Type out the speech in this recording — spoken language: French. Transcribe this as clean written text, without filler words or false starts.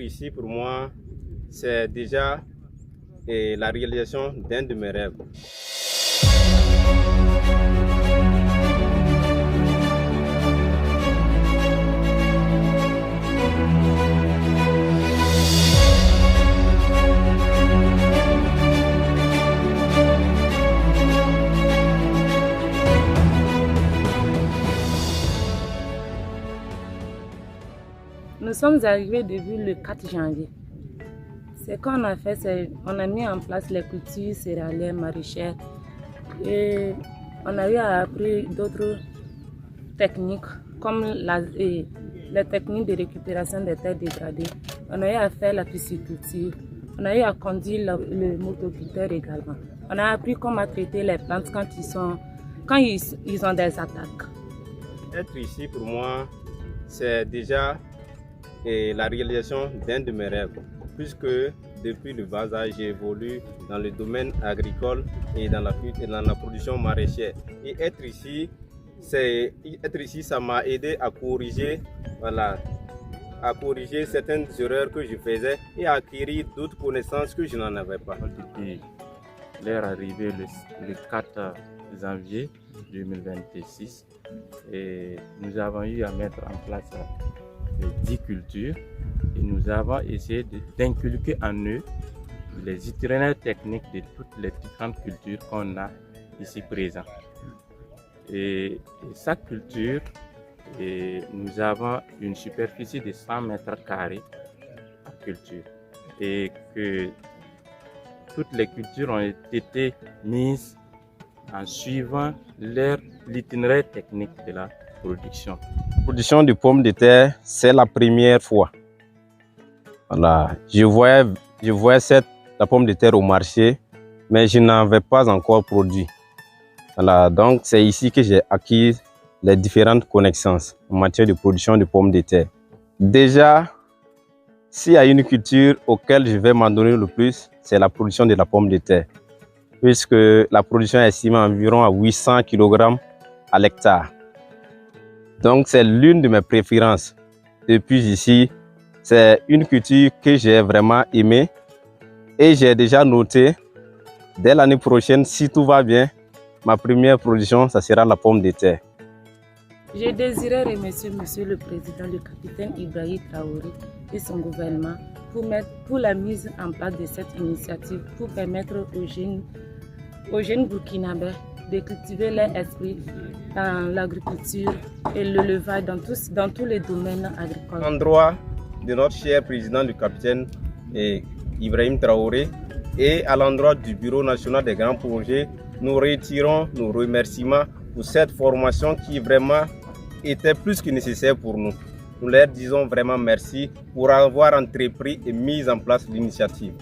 ici, pour moi, c'est déjà la réalisation d'un de mes rêves. Nous sommes arrivés début le 4 janvier. Ce qu'on a fait, c'est qu'on a mis en place les cultures céréalières maraîchères et on a eu à apprendre d'autres techniques comme les techniques de récupération des terres dégradées. On a eu à faire la pisciculture. On a eu à conduire le motoculteur également. On a appris comment traiter les plantes quand ils ont des attaques. Être ici, pour moi, c'est déjà la réalisation d'un de mes rêves, puisque depuis le bas âge, j'évolue dans le domaine agricole et dans la production maraîchère. Et être ici, ça m'a aidé à corriger, certaines erreurs que je faisais et à acquérir d'autres connaissances que je n'en avais pas. Depuis leur arrivée le 4 janvier 2026, et nous avons eu à mettre en place 10 cultures et nous avons essayé d'inculquer en eux les itinéraires techniques de toutes les différentes cultures qu'on a ici présentes. Et chaque culture, nous avons une superficie de 100 mètres carrés par culture et que toutes les cultures ont été mises en suivant l'itinéraire technique de la production. La production de pommes de terre, c'est la première fois. Voilà. Je voyais la pomme de terre au marché, mais je n'avais pas encore produit. Voilà. Donc c'est ici que j'ai acquis les différentes connaissances en matière de production de pommes de terre. Déjà, s'il y a une culture auquel je vais m'en donner le plus, c'est la production de la pomme de terre, puisque la production est estimée environ à 800 kg à l'hectare. Donc c'est l'une de mes préférences. Depuis ici, c'est une culture que j'ai vraiment aimée et j'ai déjà noté dès l'année prochaine, si tout va bien, ma première production, ça sera la pomme de terre. Je désirais remercier Monsieur le Président, le capitaine Ibrahim Traoré et son gouvernement pour la mise en place de cette initiative pour permettre aux jeunes burkinabés de cultiver leur esprit dans l'agriculture et l'élevage dans tous les domaines agricoles. En droit de notre cher président, le capitaine Ibrahim Traoré, et à l'endroit du Bureau national des grands projets, nous retirons nos remerciements pour cette formation qui vraiment était plus que nécessaire pour nous. Nous leur disons vraiment merci pour avoir entrepris et mis en place l'initiative.